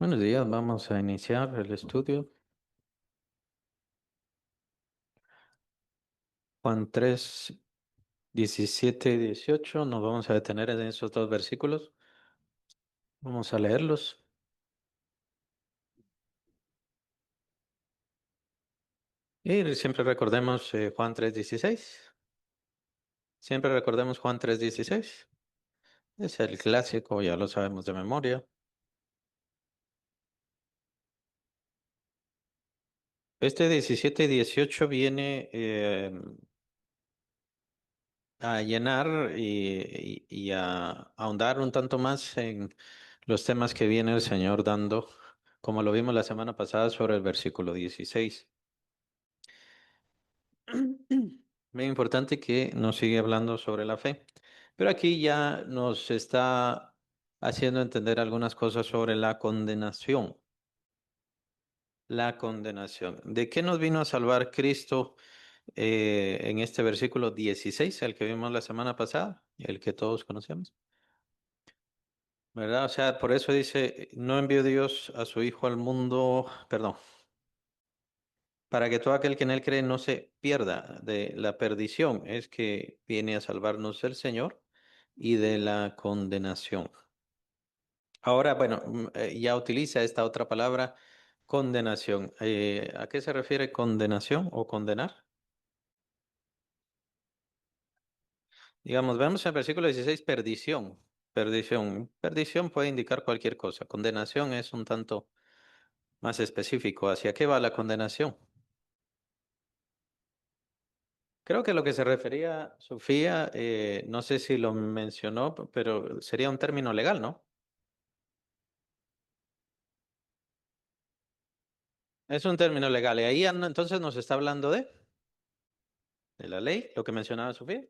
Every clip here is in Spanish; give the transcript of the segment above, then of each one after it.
Buenos días, vamos a iniciar el estudio. Juan 3, 17 y 18. Nos vamos a detener en esos dos versículos. Vamos a leerlos. Y siempre recordemos Juan 3, 16. Siempre recordemos Juan 3, 16. Es el clásico, ya lo sabemos de memoria. Este 17 y 18 viene a llenar y a ahondar un tanto más en los temas que viene el Señor dando, como lo vimos la semana pasada sobre el versículo 16. Muy importante que nos sigue hablando sobre la fe, pero aquí ya nos está haciendo entender algunas cosas sobre la condenación. La condenación. ¿De qué nos vino a salvar Cristo en este versículo 16, el que vimos la semana pasada, el que todos conocemos? ¿Verdad? O sea, por eso dice, no envió Dios a su Hijo al mundo, perdón, para que todo aquel que en él cree no se pierda de la perdición, es que viene a salvarnos el Señor y de la condenación. Ahora, bueno, ya utiliza esta otra palabra, condenación. ¿A qué se refiere condenación o condenar? Digamos, vemos en el versículo 16, perdición. Perdición. Perdición puede indicar cualquier cosa. Condenación es un tanto más específico. ¿Hacia qué va la condenación? Creo que lo que se refería Sofía, no sé si lo mencionó, pero sería un término legal, ¿no? Es un término legal. Y ahí entonces nos está hablando de la ley, lo que mencionaba Sofía.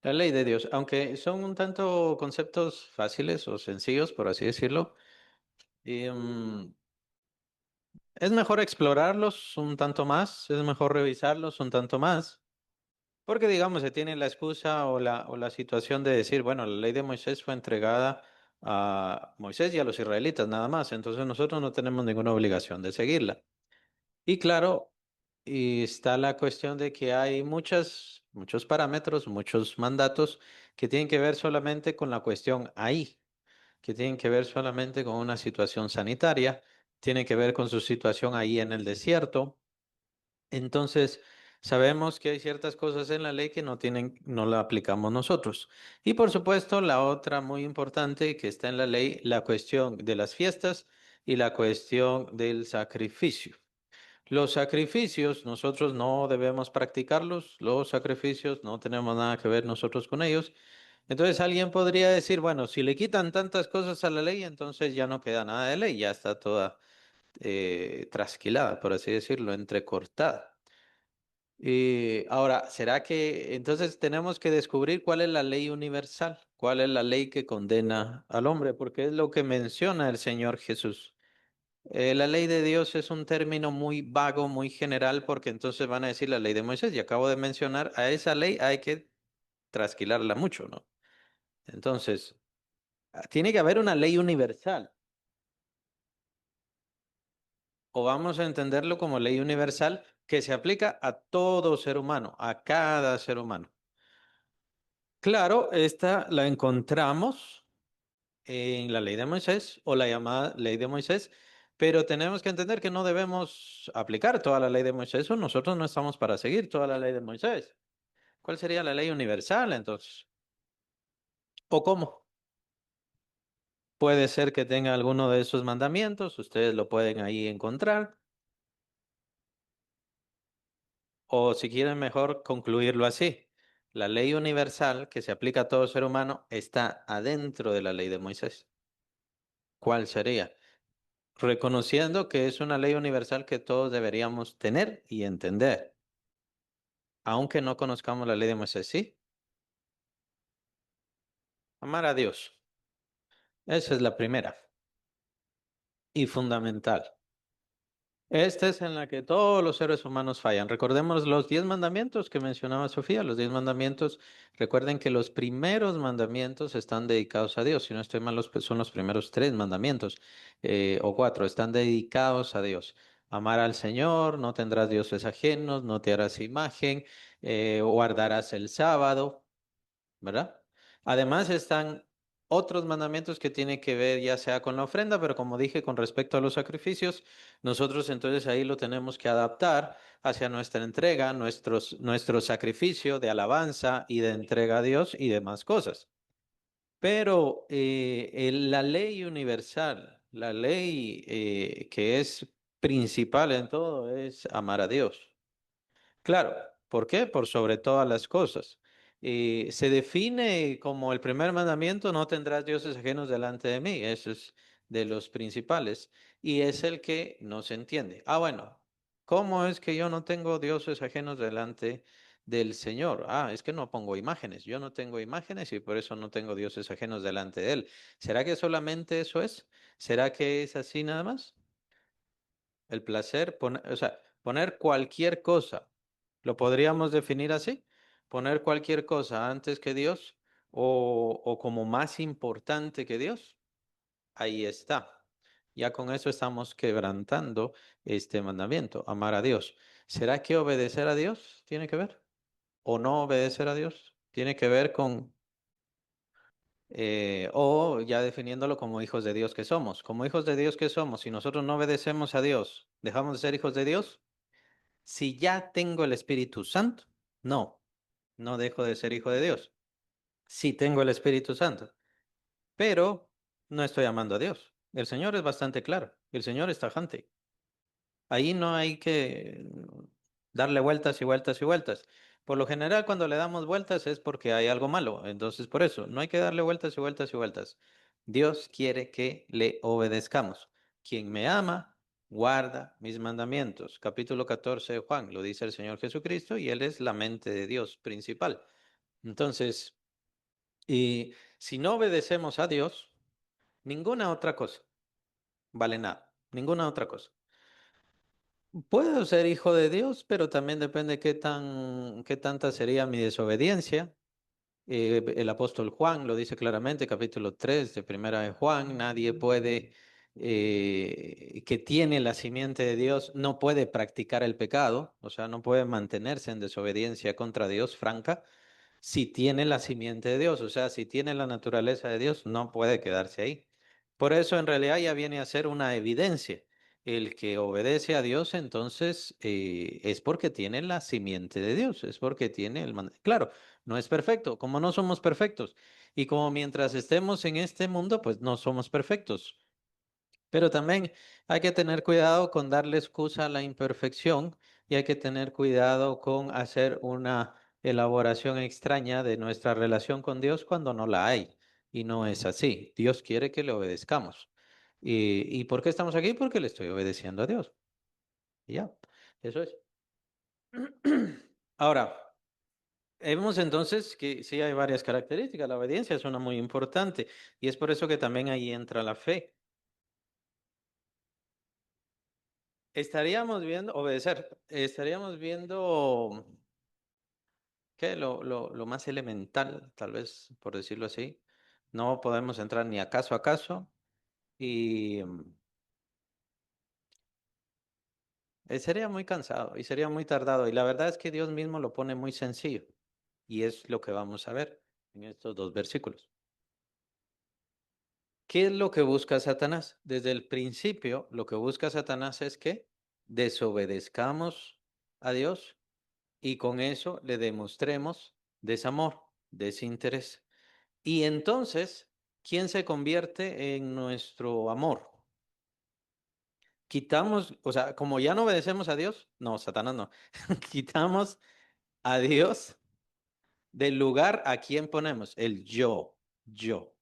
La ley de Dios, aunque son un tanto conceptos fáciles o sencillos, por así decirlo, y, es mejor explorarlos un tanto más, es mejor revisarlos un tanto más. Porque, digamos, se tiene la excusa o la situación de decir, bueno, la ley de Moisés fue entregada a Moisés y a los israelitas nada más, entonces nosotros no tenemos ninguna obligación de seguirla. Y claro, y está la cuestión de que hay muchos parámetros, muchos mandatos que tienen que ver solamente con la cuestión ahí, que tienen que ver solamente con una situación sanitaria, tienen que ver con su situación ahí en el desierto. Entonces, sabemos que hay ciertas cosas en la ley que no la aplicamos nosotros. Y por supuesto, la otra muy importante que está en la ley, la cuestión de las fiestas y la cuestión del sacrificio. Los sacrificios, nosotros no debemos practicarlos, los sacrificios no tenemos nada que ver nosotros con ellos. Entonces alguien podría decir, bueno, si le quitan tantas cosas a la ley, entonces ya no queda nada de ley, ya está toda trasquilada, por así decirlo, entrecortada. Y ahora, ¿será que entonces tenemos que descubrir cuál es la ley universal? ¿Cuál es la ley que condena al hombre? Porque es lo que menciona el Señor Jesús. La ley de Dios es un término muy vago, muy general, porque entonces van a decir la ley de Moisés, y acabo de mencionar, a esa ley hay que trasquilarla mucho, ¿no? Entonces, tiene que haber una ley universal, o vamos a entenderlo como ley universal que se aplica a todo ser humano, a cada ser humano. Claro, esta la encontramos en la ley de Moisés o la llamada ley de Moisés, pero tenemos que entender que no debemos aplicar toda la ley de Moisés o nosotros no estamos para seguir toda la ley de Moisés. ¿Cuál sería la ley universal entonces? ¿O cómo? Puede ser que tenga alguno de esos mandamientos, ustedes lo pueden ahí encontrar, o si quieren mejor concluirlo así. La ley universal que se aplica a todo ser humano está adentro de la ley de Moisés. ¿Cuál sería? Reconociendo que es una ley universal que todos deberíamos tener y entender, aunque no conozcamos la ley de Moisés, sí, amar a Dios. Esa es la primera y fundamental. Esta es en la que todos los seres humanos fallan. Recordemos los 10 mandamientos que mencionaba Sofía, los 10 mandamientos. Recuerden que los primeros mandamientos están dedicados a Dios. Si no estoy mal, son los primeros 3 mandamientos o 4, están dedicados a Dios. Amar al Señor, no tendrás dioses ajenos, no te harás imagen, guardarás el sábado. ¿Verdad? Además están otros mandamientos que tienen que ver ya sea con la ofrenda, pero como dije con respecto a los sacrificios, nosotros entonces ahí lo tenemos que adaptar hacia nuestra entrega, nuestro sacrificio de alabanza y de entrega a Dios y demás cosas. Pero la ley universal, la ley que es principal en todo es amar a Dios. Claro, ¿por qué? Por sobre todas las cosas. Se define como el primer mandamiento, no tendrás dioses ajenos delante de mí. Eso es de los principales. Y es el que no se entiende. Ah, bueno, ¿cómo es que yo no tengo dioses ajenos delante del Señor? Ah, es que no pongo imágenes. Yo no tengo imágenes y por eso no tengo dioses ajenos delante de Él. ¿Será que solamente eso es? ¿Será que es así nada más? El placer, o sea, poner cualquier cosa, ¿lo podríamos definir así? Poner cualquier cosa antes que Dios o como más importante que Dios. Ahí está. Ya con eso estamos quebrantando este mandamiento, amar a Dios. ¿Será que obedecer a Dios tiene que ver? ¿O no obedecer a Dios? Tiene que ver con, o ya definiéndolo como hijos de Dios que somos. Como hijos de Dios que somos, si nosotros no obedecemos a Dios, ¿dejamos de ser hijos de Dios? Si ya tengo el Espíritu Santo, no, no dejo de ser hijo de Dios. Sí tengo el Espíritu Santo, pero no estoy amando a Dios. El Señor es bastante claro, el Señor es tajante. Ahí no hay que darle vueltas y vueltas y vueltas. Por lo general, cuando le damos vueltas es porque hay algo malo. Entonces, por eso, no hay que darle vueltas y vueltas y vueltas. Dios quiere que le obedezcamos. Quien me ama, guarda mis mandamientos. Capítulo 14 de Juan, lo dice el Señor Jesucristo y Él es la mente de Dios principal. Entonces, y si no obedecemos a Dios, ninguna otra cosa vale nada. Ninguna otra cosa. Puedo ser hijo de Dios, pero también depende qué tanta sería mi desobediencia. El apóstol Juan lo dice claramente, capítulo 3 de Primera de Juan, nadie puede, que tiene la simiente de Dios, no puede practicar el pecado, o sea, no puede mantenerse en desobediencia contra Dios franca, si tiene la simiente de Dios, o sea, si tiene la naturaleza de Dios, no puede quedarse ahí. Por eso en realidad ya viene a ser una evidencia. El que obedece a Dios, entonces es porque tiene la simiente de Dios, es porque tiene Claro, no es perfecto, como no somos perfectos. Y como mientras estemos en este mundo, pues no somos perfectos. Pero también hay que tener cuidado con darle excusa a la imperfección y hay que tener cuidado con hacer una elaboración extraña de nuestra relación con Dios cuando no la hay. Y no es así. Dios quiere que le obedezcamos. ¿Y por qué estamos aquí? Porque le estoy obedeciendo a Dios. Y ya, eso es. Ahora, vemos entonces que sí hay varias características. La obediencia es una muy importante y es por eso que también ahí entra la fe. Estaríamos viendo, obedecer, estaríamos viendo que lo más elemental, tal vez por decirlo así, no podemos entrar ni a caso y sería muy cansado y sería muy tardado. Y la verdad es que Dios mismo lo pone muy sencillo y es lo que vamos a ver en estos 2 versículos. ¿Qué es lo que busca Satanás? Desde el principio, lo que busca Satanás es que desobedezcamos a Dios y con eso le demostremos desamor, desinterés. Y entonces, ¿quién se convierte en nuestro amor? Quitamos, o sea, como ya no obedecemos a Dios, no, Satanás no, quitamos a Dios del lugar a quien ponemos, el yo, yo.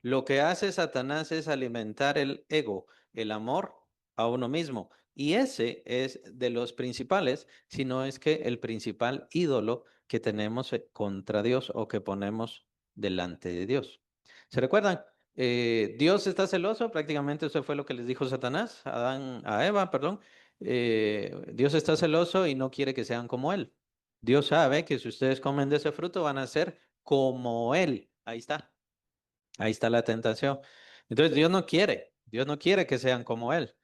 Lo que hace Satanás es alimentar el ego, el amor a uno mismo. Y ese es de los principales, si no es que el principal ídolo que tenemos contra Dios o que ponemos delante de Dios. ¿Se recuerdan? Dios está celoso, prácticamente eso fue lo que les dijo Satanás, a Eva, perdón. Dios está celoso y no quiere que sean como Él. Dios sabe que si ustedes comen de ese fruto van a ser como Él. Ahí está. Ahí está la tentación. Entonces Dios no quiere que sean como Él.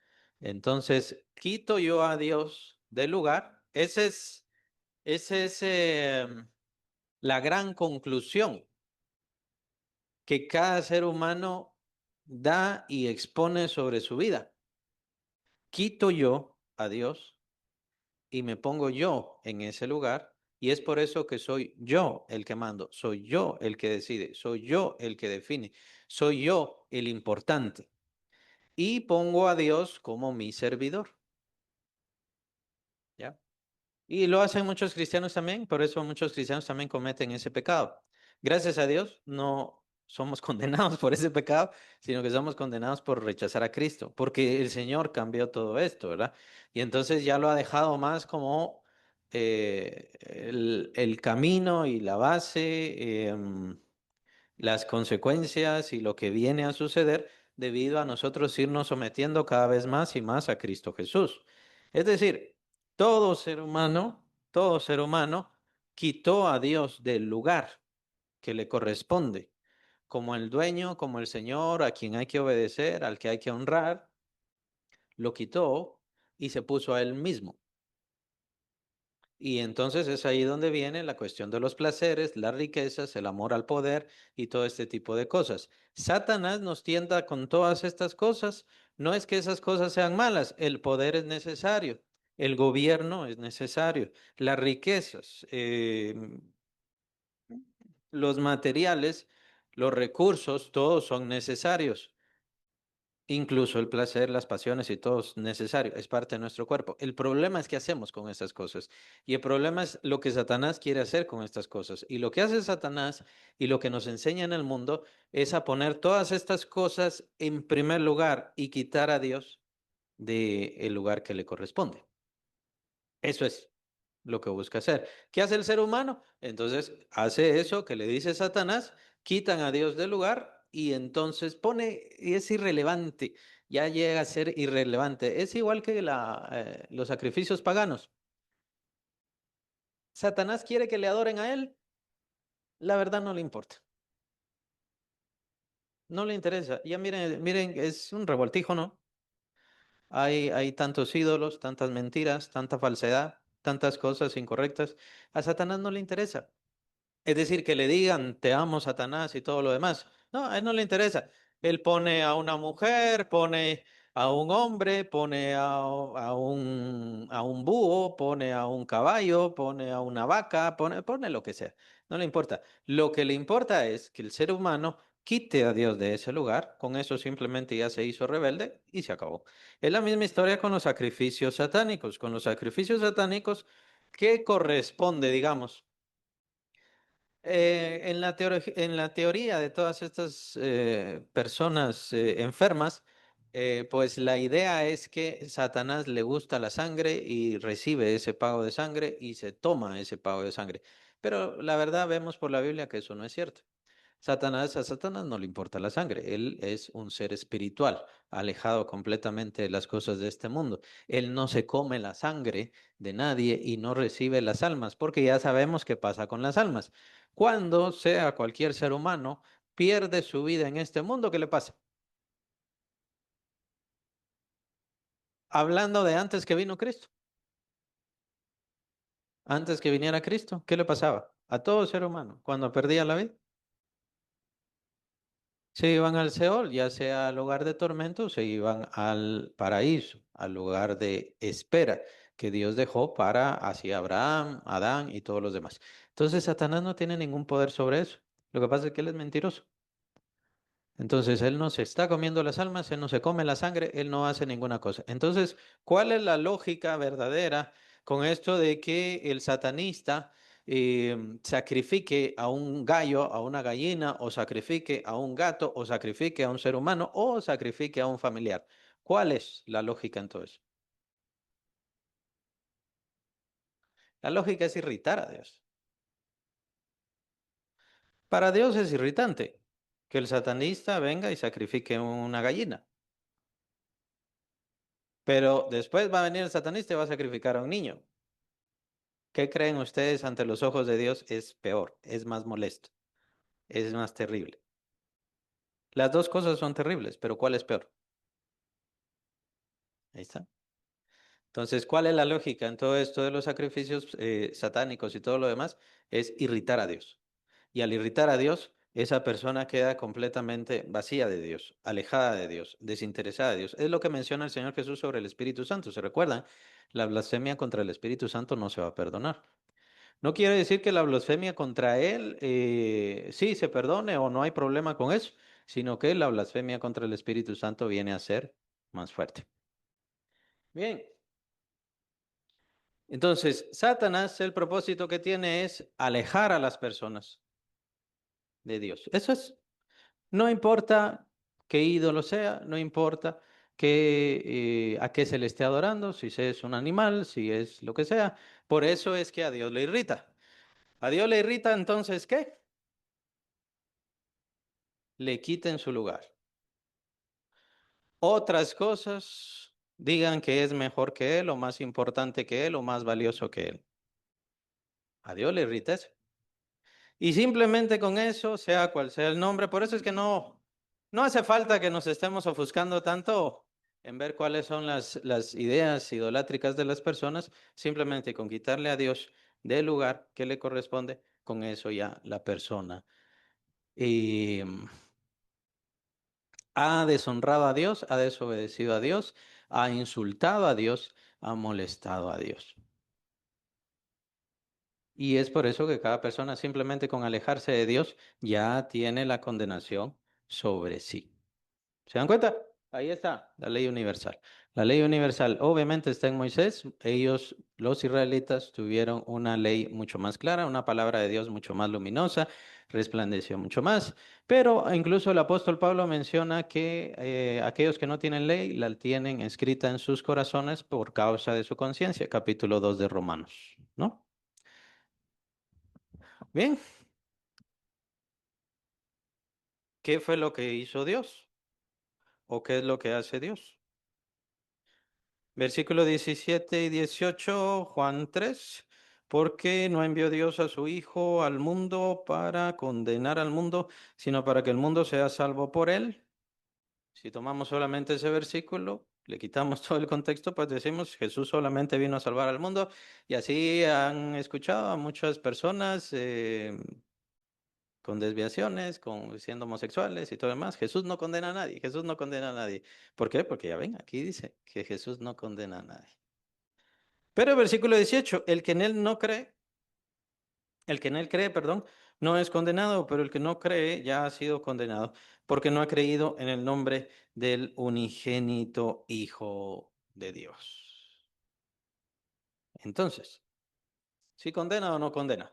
Entonces, quito yo a Dios del lugar. Ese es la gran conclusión que cada ser humano da y expone sobre su vida. Quito yo a Dios y me pongo yo en ese lugar. Y es por eso que soy yo el que mando, soy yo el que decide, soy yo el que define, soy yo el importante. Y pongo a Dios como mi servidor, ¿ya? Y lo hacen muchos cristianos también, por eso muchos cristianos también cometen ese pecado. Gracias a Dios no somos condenados por ese pecado, sino que somos condenados por rechazar a Cristo, porque el Señor cambió todo esto, ¿verdad? Y entonces ya lo ha dejado más como el camino y la base, las consecuencias y lo que viene a suceder debido a nosotros irnos sometiendo cada vez más y más a Cristo Jesús. Es decir, todo ser humano quitó a Dios del lugar que le corresponde, como el dueño, como el Señor, a quien hay que obedecer, al que hay que honrar, lo quitó y se puso a él mismo. Y entonces es ahí donde viene la cuestión de los placeres, las riquezas, el amor al poder y todo este tipo de cosas. Satanás nos tienta con todas estas cosas. No es que esas cosas sean malas, el poder es necesario, el gobierno es necesario, las riquezas, los materiales, los recursos, todos son necesarios. Incluso el placer, las pasiones y todo es necesario, es parte de nuestro cuerpo. El problema es qué hacemos con estas cosas. Y el problema es lo que Satanás quiere hacer con estas cosas. Y lo que hace Satanás y lo que nos enseña en el mundo es a poner todas estas cosas en primer lugar y quitar a Dios del lugar que le corresponde. Eso es lo que busca hacer. ¿Qué hace el ser humano? Entonces hace eso que le dice Satanás, quitan a Dios del lugar y entonces pone, y es irrelevante, ya llega a ser irrelevante. Es igual que los sacrificios paganos. Satanás quiere que le adoren a él, la verdad no le importa, no le interesa. Ya miren, miren, es un revoltijo, ¿no? Hay tantos ídolos, tantas mentiras, tanta falsedad, tantas cosas incorrectas. A Satanás no le interesa. Es decir, que le digan, te amo, Satanás y todo lo demás. No, a él no le interesa. Él pone a una mujer, pone a un hombre, pone a un búho, pone a un caballo, pone a una vaca, pone lo que sea. No le importa. Lo que le importa es que el ser humano quite a Dios de ese lugar. Con eso simplemente ya se hizo rebelde y se acabó. Es la misma historia con los sacrificios satánicos. Con los sacrificios satánicos, ¿qué corresponde, digamos? En la teoría de todas estas personas enfermas, pues la idea es que Satanás le gusta la sangre y recibe ese pago de sangre y se toma ese pago de sangre. Pero la verdad vemos por la Biblia que eso no es cierto. A Satanás no le importa la sangre. Él es un ser espiritual, alejado completamente de las cosas de este mundo. Él no se come la sangre de nadie y no recibe las almas, porque ya sabemos qué pasa con las almas. Cuando sea cualquier ser humano pierde su vida en este mundo, ¿qué le pasa? Hablando de antes que vino Cristo, antes que viniera Cristo, ¿qué le pasaba? A todo ser humano, cuando perdía la vida. Se iban al Seol, ya sea al lugar de tormento, se iban al paraíso, al lugar de espera que Dios dejó para hacia Abraham, Adán y todos los demás. Entonces, Satanás no tiene ningún poder sobre eso. Lo que pasa es que él es mentiroso. Entonces, él no se está comiendo las almas, él no se come la sangre, él no hace ninguna cosa. Entonces, ¿cuál es la lógica verdadera con esto de que el satanista sacrifique a un gallo, a una gallina, o sacrifique a un gato, o sacrifique a un ser humano, o sacrifique a un familiar? ¿Cuál es la lógica en todo eso? La lógica es irritar a Dios. Para Dios es irritante que el satanista venga y sacrifique una gallina. Pero después va a venir el satanista y va a sacrificar a un niño. ¿Qué creen ustedes ante los ojos de Dios es peor, es más molesto, es más terrible? Las dos cosas son terribles, pero ¿cuál es peor? Ahí está. Entonces, ¿cuál es la lógica en todo esto de los sacrificios satánicos y todo lo demás? Es irritar a Dios. Y al irritar a Dios, esa persona queda completamente vacía de Dios, alejada de Dios, desinteresada de Dios. Es lo que menciona el Señor Jesús sobre el Espíritu Santo. ¿Se recuerdan? La blasfemia contra el Espíritu Santo no se va a perdonar. No quiere decir que la blasfemia contra Él sí se perdone o no hay problema con eso, sino que la blasfemia contra el Espíritu Santo viene a ser más fuerte. Bien, entonces, Satanás, el propósito que tiene es alejar a las personas de Dios. Eso es. No importa qué ídolo sea, no importa a qué se le esté adorando, si es un animal, si es lo que sea. Por eso es que a Dios le irrita. A Dios le irrita entonces, ¿qué? Le quiten su lugar. Otras cosas digan que es mejor que Él, o más importante que Él, o más valioso que Él. A Dios le irrita eso. Y simplemente con eso, sea cual sea el nombre, por eso es que no hace falta que nos estemos ofuscando tanto en ver cuáles son las ideas idolátricas de las personas, simplemente con quitarle a Dios del lugar que le corresponde, con eso ya la persona ha deshonrado a Dios, ha desobedecido a Dios, ha insultado a Dios, ha molestado a Dios. Y es por eso que cada persona simplemente con alejarse de Dios ya tiene la condenación sobre sí. ¿Se dan cuenta? Ahí está la ley universal. La ley universal obviamente está en Moisés. Ellos, los israelitas, tuvieron una ley mucho más clara, una palabra de Dios mucho más luminosa, resplandeció mucho más. Pero incluso el apóstol Pablo menciona que aquellos que no tienen ley la tienen escrita en sus corazones por causa de su conciencia, capítulo 2 de Romanos, ¿no? Bien, ¿qué fue lo que hizo Dios? ¿O qué es lo que hace Dios? Versículo 17 y 18, Juan 3. Porque no envió Dios a su Hijo al mundo para condenar al mundo, sino para que el mundo sea salvo por él? Si tomamos solamente ese versículo, le quitamos todo el contexto, pues decimos Jesús solamente vino a salvar al mundo. Y así han escuchado a muchas personas con desviaciones, con siendo homosexuales y todo lo demás. Jesús no condena a nadie, Jesús no condena a nadie. ¿Por qué? Porque ya ven, aquí dice que Jesús no condena a nadie. Pero el versículo 18, el que en él no cree, el que en él cree, perdón, no es condenado, pero el que no cree ya ha sido condenado, porque no ha creído en el nombre del unigénito Hijo de Dios. Entonces, ¿sí condena o no condena?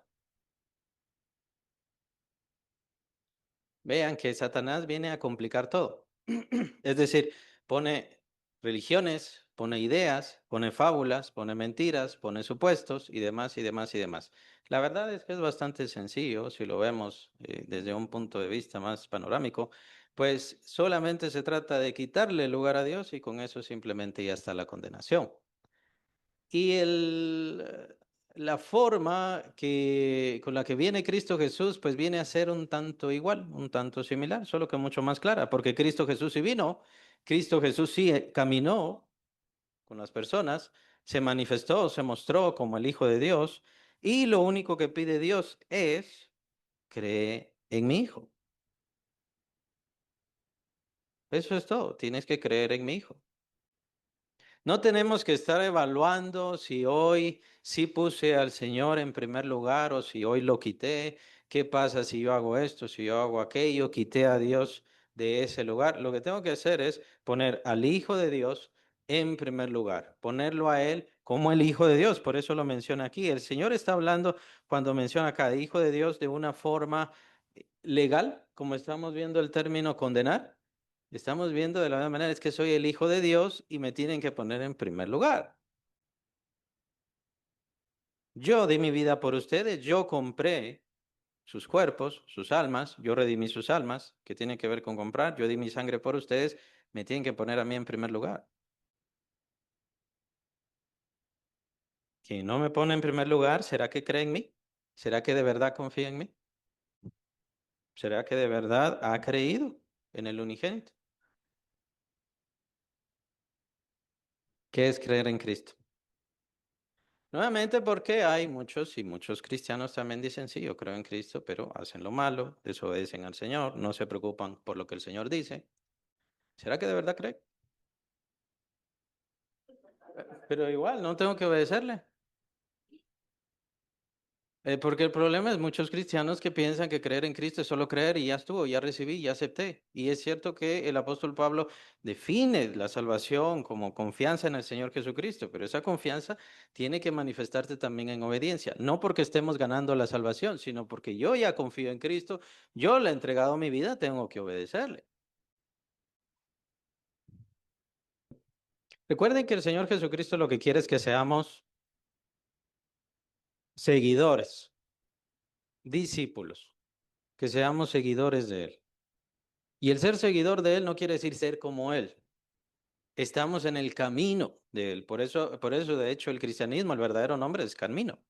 Vean que Satanás viene a complicar todo. Es decir, pone religiones, pone ideas, pone fábulas, pone mentiras, pone supuestos y demás y demás y demás. La verdad es que es bastante sencillo si lo vemos desde un punto de vista más panorámico, pues solamente se trata de quitarle el lugar a Dios y con eso simplemente ya está la condenación. Y la forma con la que viene Cristo Jesús, pues viene a ser un tanto igual, un tanto similar, solo que mucho más clara, porque Cristo Jesús sí vino, Cristo Jesús sí caminó con las personas, se manifestó, se mostró como el Hijo de Dios, y lo único que pide Dios es, cree en mi Hijo. Eso es todo, tienes que creer en mi Hijo. No tenemos que estar evaluando si hoy sí puse al Señor en primer lugar o si hoy lo quité. ¿Qué pasa si yo hago esto, si yo hago aquello? Quité a Dios de ese lugar. Lo que tengo que hacer es poner al Hijo de Dios en primer lugar, ponerlo a Él como el Hijo de Dios. Por eso lo menciona aquí. El Señor está hablando cuando menciona acá de Hijo de Dios de una forma legal, como estamos viendo el término condenar. Estamos viendo de la misma manera, es que soy el Hijo de Dios y me tienen que poner en primer lugar. Yo di mi vida por ustedes, yo compré sus cuerpos, sus almas, yo redimí sus almas, que tienen que ver con comprar, yo di mi sangre por ustedes, me tienen que poner a mí en primer lugar. Quien no me pone en primer lugar, ¿será que cree en mí? ¿Será que de verdad confía en mí? ¿Será que de verdad ha creído en el unigénito? ¿Qué es creer en Cristo? Nuevamente porque hay muchos y muchos cristianos también dicen, sí, yo creo en Cristo, pero hacen lo malo, desobedecen al Señor, no se preocupan por lo que el Señor dice. ¿Será que de verdad cree? Pero igual, no tengo que obedecerle. Porque el problema es muchos cristianos que piensan que creer en Cristo es solo creer y ya estuvo, ya recibí, ya acepté. Y es cierto que el apóstol Pablo define la salvación como confianza en el Señor Jesucristo, pero esa confianza tiene que manifestarse también en obediencia, no porque estemos ganando la salvación, sino porque yo ya confío en Cristo, yo le he entregado mi vida, tengo que obedecerle. Recuerden que el Señor Jesucristo lo que quiere es que seamos seguidores, discípulos, que seamos seguidores de Él. Y el ser seguidor de Él no quiere decir ser como Él. Estamos en el camino de Él. Por eso, de hecho, el cristianismo, el verdadero nombre es camino.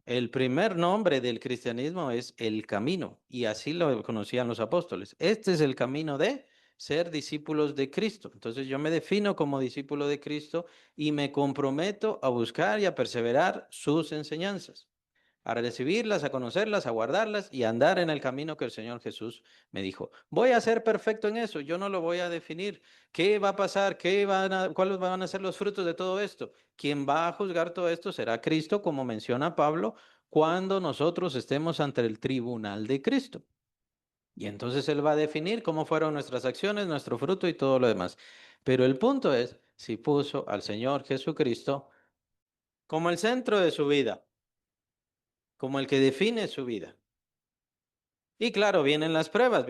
El primer nombre del cristianismo es el camino, y así lo conocían los apóstoles. Este es el camino de ser discípulos de Cristo. Entonces yo me defino como discípulo de Cristo y me comprometo a buscar y a perseverar sus enseñanzas, a recibirlas, a conocerlas, a guardarlas y a andar en el camino que el Señor Jesús me dijo. Voy a ser perfecto en eso, yo no lo voy a definir. ¿Qué va a pasar? ¿Cuáles van a ser los frutos de todo esto? Quien va a juzgar todo esto será Cristo, como menciona Pablo, cuando nosotros estemos ante el tribunal de Cristo. Y entonces Él va a definir cómo fueron nuestras acciones, nuestro fruto y todo lo demás. Pero el punto es si puso al Señor Jesucristo como el centro de su vida, como el que define su vida. Y claro, vienen las pruebas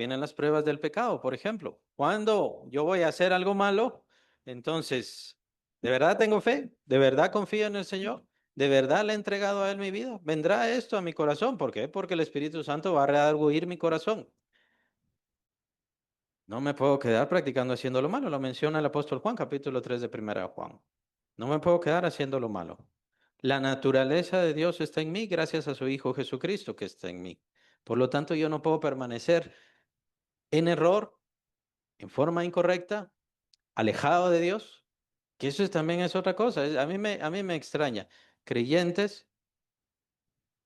del pecado, por ejemplo. Cuando yo voy a hacer algo malo, entonces, ¿de verdad tengo fe? ¿De verdad confío en el Señor? ¿De verdad le he entregado a Él mi vida? ¿Vendrá esto a mi corazón? ¿Por qué? Porque el Espíritu Santo va a redarguir mi corazón. No me puedo quedar practicando haciendo lo malo, lo menciona el apóstol Juan, capítulo 3 de Primera de Juan. No me puedo quedar haciendo lo malo. La naturaleza de Dios está en mí gracias a su Hijo Jesucristo que está en mí. Por lo tanto, yo no puedo permanecer en error, en forma incorrecta, alejado de Dios, que también es otra cosa. A mí me extraña creyentes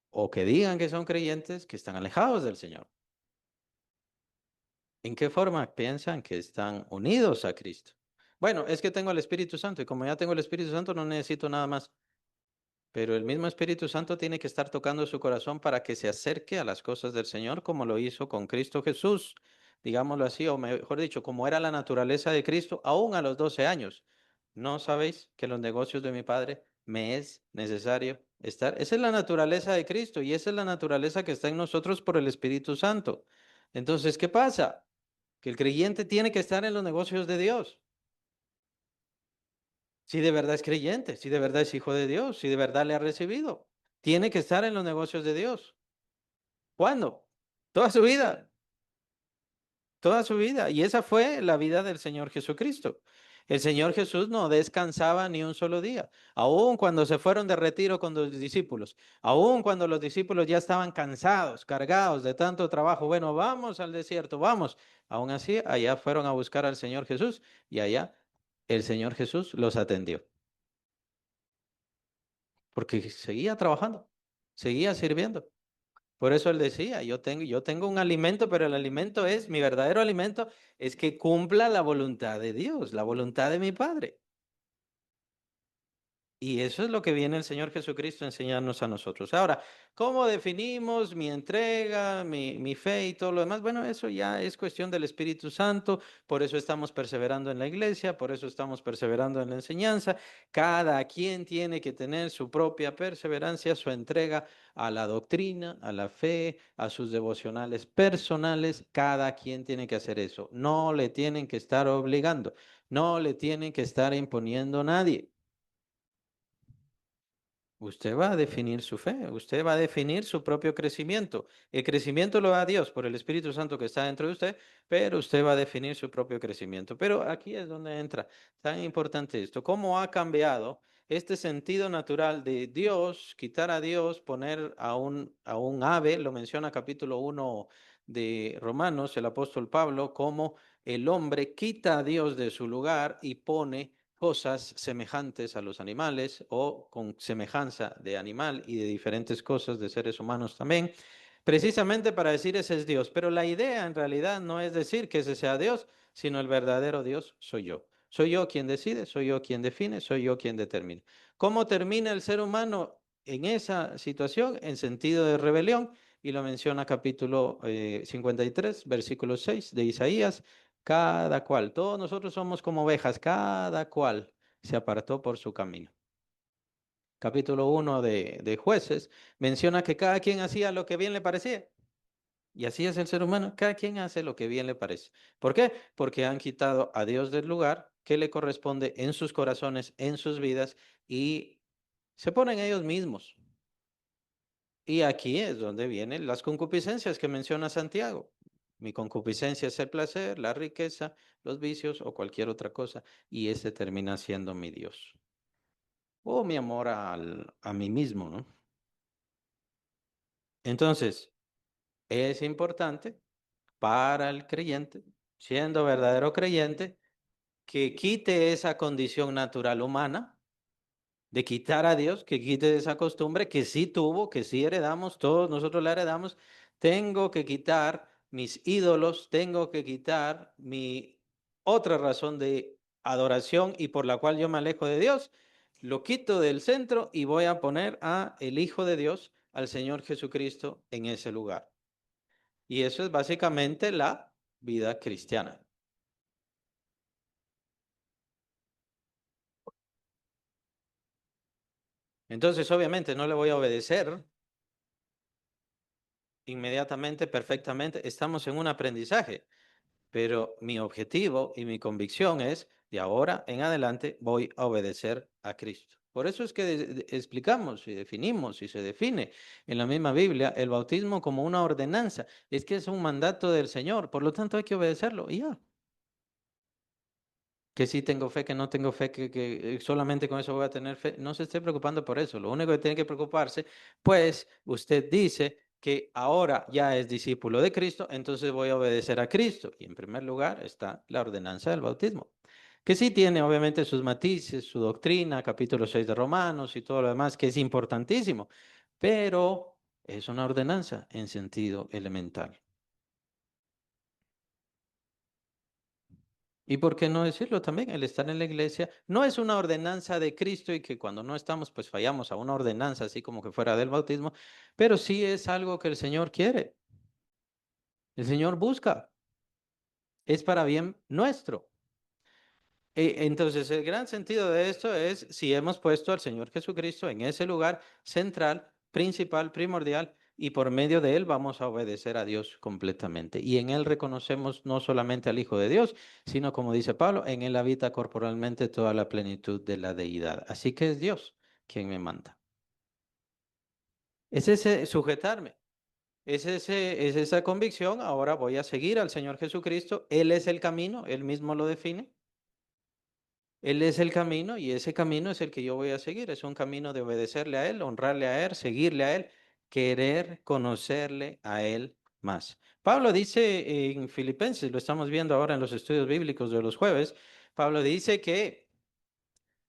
o que digan que son creyentes que están alejados del Señor. ¿En qué forma piensan que están unidos a Cristo? Bueno, es que tengo el Espíritu Santo y como ya tengo el Espíritu Santo no necesito nada más. Pero el mismo Espíritu Santo tiene que estar tocando su corazón para que se acerque a las cosas del Señor como lo hizo con Cristo Jesús, digámoslo así, o mejor dicho, como era la naturaleza de Cristo aún a los 12 años. ¿No sabéis que en los negocios de mi Padre me es necesario estar? Esa es la naturaleza de Cristo y esa es la naturaleza que está en nosotros por el Espíritu Santo. Entonces, ¿qué pasa? Que el creyente tiene que estar en los negocios de Dios. Si de verdad es creyente, si de verdad es hijo de Dios, si de verdad le ha recibido, tiene que estar en los negocios de Dios. ¿Cuándo? Toda su vida, toda su vida. Y esa fue la vida del Señor Jesucristo. El Señor Jesús no descansaba ni un solo día, aun cuando se fueron de retiro con los discípulos, aun cuando los discípulos ya estaban cansados, cargados de tanto trabajo. Bueno, vamos al desierto, vamos. Aún así, allá fueron a buscar al Señor Jesús y allá el Señor Jesús los atendió. Porque seguía trabajando, seguía sirviendo. Por eso él decía, yo tengo un alimento, pero el alimento es, mi verdadero alimento es que cumpla la voluntad de Dios, la voluntad de mi Padre. Y eso es lo que viene el Señor Jesucristo a enseñarnos a nosotros. Ahora, ¿cómo definimos mi entrega, mi fe y todo lo demás? Bueno, eso ya es cuestión del Espíritu Santo, por eso estamos perseverando en la iglesia, por eso estamos perseverando en la enseñanza. Cada quien tiene que tener su propia perseverancia, su entrega a la doctrina, a la fe, a sus devocionales personales. Cada quien tiene que hacer eso. No le tienen que estar obligando, no le tienen que estar imponiendo a nadie. Usted va a definir su fe, usted va a definir su propio crecimiento. El crecimiento lo da Dios por el Espíritu Santo que está dentro de usted, pero usted va a definir su propio crecimiento. Pero aquí es donde entra tan importante esto. ¿Cómo ha cambiado este sentido natural de Dios, quitar a Dios, poner a un ave, lo menciona capítulo 1 de Romanos, el apóstol Pablo, como el hombre quita a Dios de su lugar y pone cosas semejantes a los animales o con semejanza de animal y de diferentes cosas de seres humanos también, precisamente para decir ese es Dios. Pero la idea en realidad no es decir que ese sea Dios, sino el verdadero Dios soy yo. Soy yo quien decide, soy yo quien define, soy yo quien determina. ¿Cómo termina el ser humano en esa situación? En sentido de rebelión, y lo menciona capítulo 53, versículo 6 de Isaías. Cada cual, todos nosotros somos como ovejas, cada cual se apartó por su camino. Capítulo 1 de Jueces menciona que cada quien hacía lo que bien le parecía. Y así es el ser humano, cada quien hace lo que bien le parece. ¿Por qué? Porque han quitado a Dios del lugar que le corresponde en sus corazones, en sus vidas, y se ponen ellos mismos. Y aquí es donde vienen las concupiscencias que menciona Santiago. Mi concupiscencia es el placer, la riqueza, los vicios o cualquier otra cosa, y ese termina siendo mi Dios. O mi amor a mí mismo, ¿no? Entonces, es importante para el creyente, siendo verdadero creyente, que quite esa condición natural humana de quitar a Dios, que quite esa costumbre que sí tuvo, que sí heredamos, todos nosotros la heredamos. Tengo que quitar mis ídolos, tengo que quitar mi otra razón de adoración y por la cual yo me alejo de Dios. Lo quito del centro y voy a poner a el Hijo de Dios, al Señor Jesucristo, en ese lugar. Y eso es básicamente la vida cristiana. Entonces, obviamente, no le voy a obedecer inmediatamente, perfectamente. Estamos en un aprendizaje, pero mi objetivo y mi convicción es, de ahora en adelante, voy a obedecer a Cristo. Por eso es que explicamos y definimos y se define en la misma Biblia el bautismo como una ordenanza. Es que es un mandato del Señor, por lo tanto hay que obedecerlo y ya. Que sí tengo fe, que no tengo fe, que solamente con eso voy a tener fe. No se esté preocupando por eso. Lo único que tiene que preocuparse, pues usted dice que ahora ya es discípulo de Cristo, entonces voy a obedecer a Cristo. Y en primer lugar está la ordenanza del bautismo, que sí tiene obviamente sus matices, su doctrina, capítulo 6 de Romanos y todo lo demás, que es importantísimo, pero es una ordenanza en sentido elemental. Y por qué no decirlo también, el estar en la iglesia no es una ordenanza de Cristo y que cuando no estamos pues fallamos a una ordenanza así como que fuera del bautismo, pero sí es algo que el Señor quiere, el Señor busca, es para bien nuestro. Entonces el gran sentido de esto es si hemos puesto al Señor Jesucristo en ese lugar central, principal, primordial, y por medio de Él vamos a obedecer a Dios completamente. Y en Él reconocemos no solamente al Hijo de Dios, sino como dice Pablo, en Él habita corporalmente toda la plenitud de la deidad. Así que es Dios quien me manda. Es ese sujetarme. Es esa convicción. Ahora voy a seguir al Señor Jesucristo. Él es el camino, Él mismo lo define. Él es el camino y ese camino es el que yo voy a seguir. Es un camino de obedecerle a Él, honrarle a Él, seguirle a Él, querer conocerle a Él más. Pablo dice en Filipenses, lo estamos viendo ahora en los estudios bíblicos de los jueves, Pablo dice que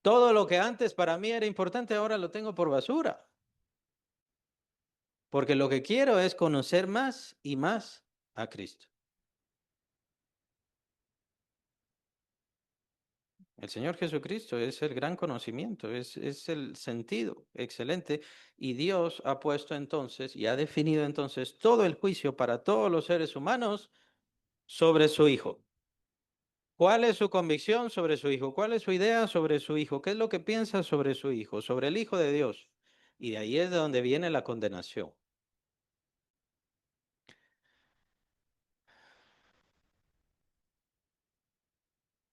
todo lo que antes para mí era importante, ahora lo tengo por basura, porque lo que quiero es conocer más y más a Cristo. El Señor Jesucristo es el gran conocimiento, es el sentido excelente. Y Dios ha puesto entonces y ha definido entonces todo el juicio para todos los seres humanos sobre su Hijo. ¿Cuál es su convicción sobre su Hijo? ¿Cuál es su idea sobre su Hijo? ¿Qué es lo que piensa sobre su Hijo? Sobre el Hijo de Dios. Y de ahí es de donde viene la condenación.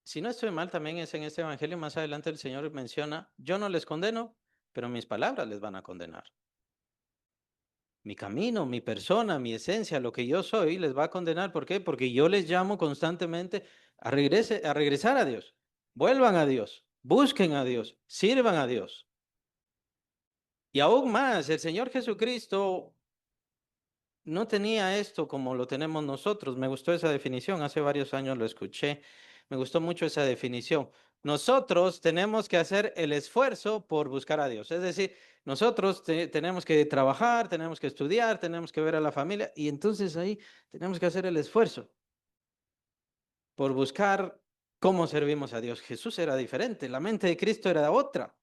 Si no estoy mal, también es en este Evangelio, más adelante el Señor menciona, yo no les condeno, pero mis palabras les van a condenar. Mi camino, mi persona, mi esencia, lo que yo soy, les va a condenar. ¿Por qué? Porque yo les llamo constantemente a regresar a Dios. Vuelvan a Dios. Busquen a Dios, sirvan a Dios. Y aún más, el Señor Jesucristo no tenía esto como lo tenemos nosotros. Me gustó esa definición, hace varios años lo escuché. Me gustó mucho esa definición. Nosotros tenemos que hacer el esfuerzo por buscar a Dios. Es decir, nosotros tenemos que trabajar, tenemos que estudiar, tenemos que ver a la familia y entonces ahí tenemos que hacer el esfuerzo por buscar cómo servimos a Dios. Jesús era diferente, la mente de Cristo era otra.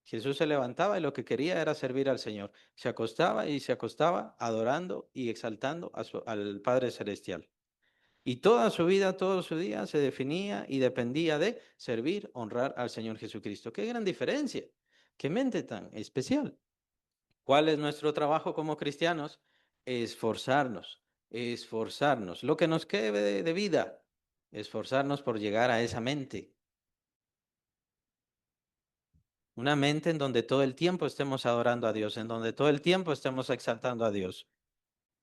Jesús se levantaba y lo que quería era servir al Señor. Se acostaba y se acostaba adorando y exaltando al Padre Celestial. Y toda su vida, todo su día se definía y dependía de servir, honrar al Señor Jesucristo. Qué gran diferencia, qué mente tan especial. ¿Cuál es nuestro trabajo como cristianos? Esforzarnos, esforzarnos. Lo que nos quede de vida, esforzarnos por llegar a esa mente. Una mente en donde todo el tiempo estemos adorando a Dios, en donde todo el tiempo estemos exaltando a Dios.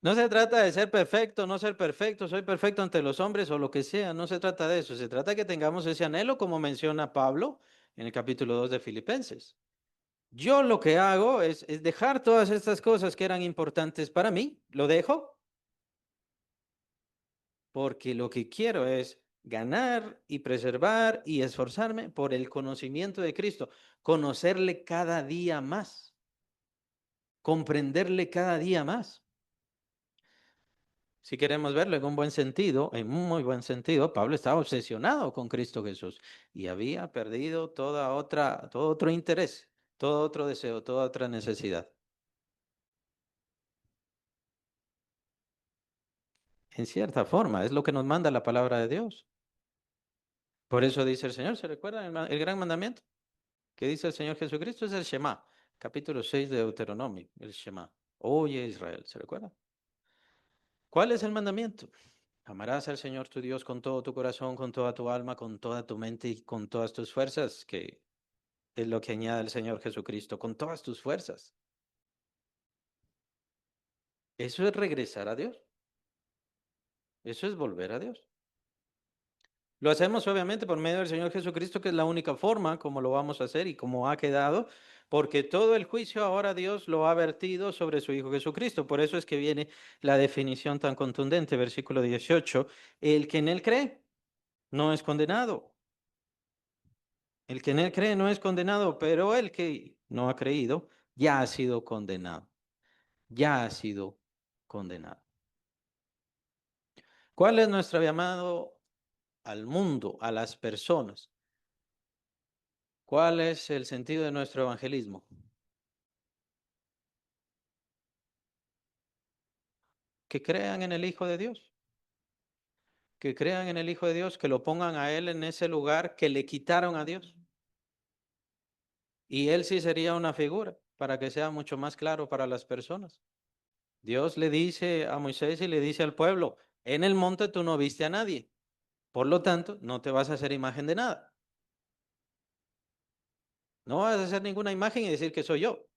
No se trata de ser perfecto, no ser perfecto, soy perfecto ante los hombres o lo que sea, no se trata de eso, se trata de que tengamos ese anhelo como menciona Pablo en el capítulo 2 de Filipenses. Yo lo que hago es dejar todas estas cosas que eran importantes para mí, lo dejo porque lo que quiero es ganar y preservar y esforzarme por el conocimiento de Cristo, conocerle cada día más, comprenderle cada día más. Si queremos verlo en un buen sentido, en un muy buen sentido, Pablo estaba obsesionado con Cristo Jesús y había perdido todo otro interés, todo otro deseo, toda otra necesidad. En cierta forma, es lo que nos manda la palabra de Dios. Por eso dice el Señor, ¿se recuerda el gran mandamiento? Que dice el Señor Jesucristo es el Shema, capítulo 6 de Deuteronomio, el Shema. Oye Israel, ¿se recuerda? ¿Cuál es el mandamiento? Amarás al Señor tu Dios con todo tu corazón, con toda tu alma, con toda tu mente y con todas tus fuerzas, que es lo que añade el Señor Jesucristo, con todas tus fuerzas. Eso es regresar a Dios, eso es volver a Dios. Lo hacemos obviamente por medio del Señor Jesucristo, que es la única forma como lo vamos a hacer y como ha quedado, porque todo el juicio ahora Dios lo ha vertido sobre su Hijo Jesucristo. Por eso es que viene la definición tan contundente, versículo 18, el que en él cree no es condenado. El que en él cree no es condenado, pero el que no ha creído ya ha sido condenado, ya ha sido condenado. ¿Cuál es nuestro llamado al mundo, a las personas? ¿Cuál es el sentido de nuestro evangelismo? Que crean en el Hijo de Dios, que crean en el Hijo de Dios, que lo pongan a Él en ese lugar que le quitaron a Dios. Y Él sí sería una figura para que sea mucho más claro para las personas. Dios le dice a Moisés y le dice al pueblo, en el monte tú no viste a nadie, por lo tanto no te vas a hacer imagen de nada. No vas a hacer ninguna imagen y decir que soy yo.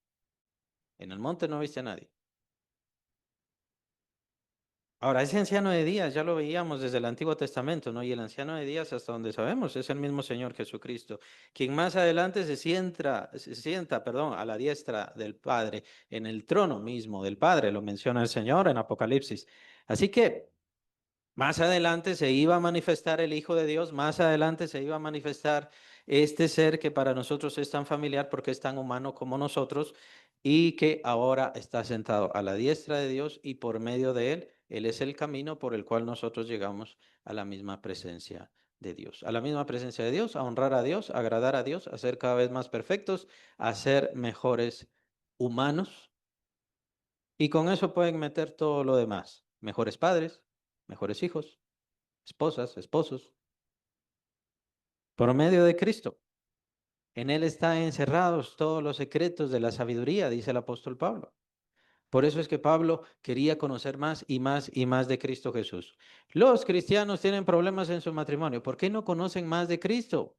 En el monte no viste a nadie. Ahora, ese anciano de Días ya lo veíamos desde el Antiguo Testamento, ¿no? Y el anciano de Días, hasta donde sabemos, es el mismo Señor Jesucristo, quien más adelante se sienta, perdón, a la diestra del Padre, en el trono mismo del Padre, lo menciona el Señor en Apocalipsis. Así que más adelante se iba a manifestar el Hijo de Dios, más adelante se iba a manifestar este ser que para nosotros es tan familiar porque es tan humano como nosotros y que ahora está sentado a la diestra de Dios y por medio de él, él es el camino por el cual nosotros llegamos a la misma presencia de Dios. A la misma presencia de Dios, a honrar a Dios, a agradar a Dios, a ser cada vez más perfectos, a ser mejores humanos y con eso pueden meter todo lo demás. Mejores padres, mejores hijos, esposas, esposos, por medio de Cristo. En Él están encerrados todos los secretos de la sabiduría, dice el apóstol Pablo. Por eso es que Pablo quería conocer más y más y más de Cristo Jesús. Los cristianos tienen problemas en su matrimonio. ¿Por qué no conocen más de Cristo?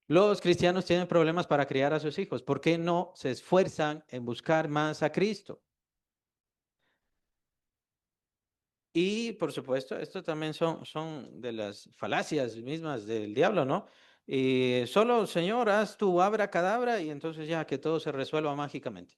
Los cristianos tienen problemas para criar a sus hijos. ¿Por qué no se esfuerzan en buscar más a Cristo? Y por supuesto, esto también son de las falacias mismas del diablo, ¿no? Y solo, Señor, haz tu abracadabra y entonces ya que todo se resuelva mágicamente.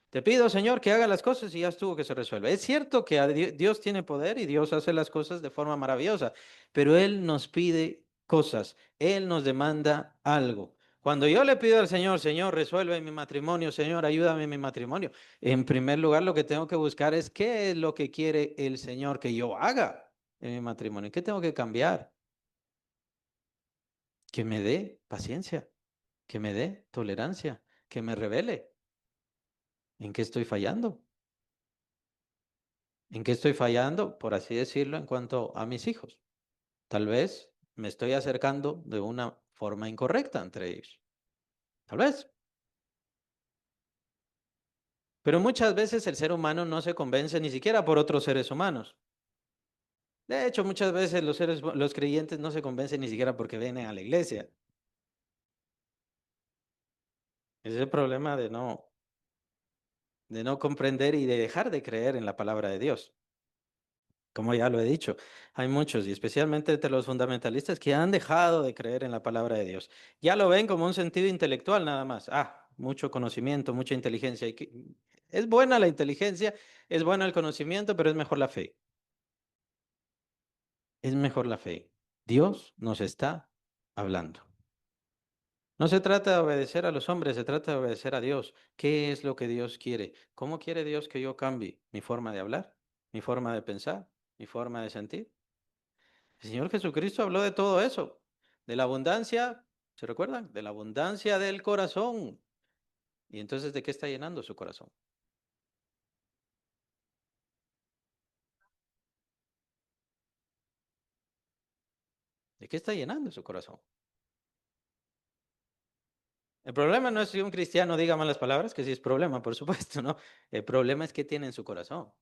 Te pido, Señor, que haga las cosas y ya estuvo que se resuelve. Es cierto que Dios tiene poder y Dios hace las cosas de forma maravillosa, pero Él nos pide cosas, Él nos demanda algo. Cuando yo le pido al Señor, Señor, resuelve mi matrimonio, Señor, ayúdame en mi matrimonio, en primer lugar lo que tengo que buscar es qué es lo que quiere el Señor que yo haga en mi matrimonio, qué tengo que cambiar, que me dé paciencia, que me dé tolerancia, que me revele en qué estoy fallando. ¿En qué estoy fallando, por así decirlo, en cuanto a mis hijos? Tal vez me estoy acercando de una forma incorrecta entre ellos. Tal vez. Pero muchas veces el ser humano no se convence ni siquiera por otros seres humanos. De hecho, muchas veces los creyentes no se convencen ni siquiera porque vienen a la iglesia. Ese es el problema de no comprender y de dejar de creer en la palabra de Dios. Como ya lo he dicho, hay muchos, y especialmente entre los fundamentalistas, que han dejado de creer en la palabra de Dios. Ya lo ven como un sentido intelectual nada más. Mucho conocimiento, mucha inteligencia. Es buena la inteligencia, es bueno el conocimiento, pero es mejor la fe. Es mejor la fe. Dios nos está hablando. No se trata de obedecer a los hombres, se trata de obedecer a Dios. ¿Qué es lo que Dios quiere? ¿Cómo quiere Dios que yo cambie mi forma de hablar, mi forma de pensar, mi forma de sentir? El Señor Jesucristo habló de todo eso, de la abundancia, ¿se recuerdan? De la abundancia del corazón. Y entonces, ¿de qué está llenando su corazón? ¿De qué está llenando su corazón? El problema no es si un cristiano diga malas palabras, que sí es problema, por supuesto, ¿no? El problema es qué tiene en su corazón.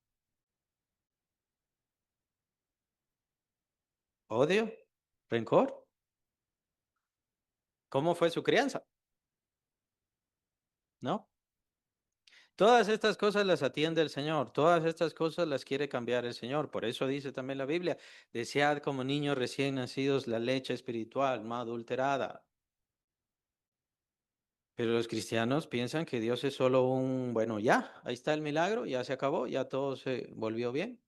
¿Odio? ¿Rencor? ¿Cómo fue su crianza? ¿No? Todas estas cosas las atiende el Señor, todas estas cosas las quiere cambiar el Señor. Por eso dice también la Biblia, desead como niños recién nacidos la leche espiritual, no adulterada. Pero los cristianos piensan que Dios es solo bueno, ya, ahí está el milagro, ya se acabó, ya todo se volvió bien.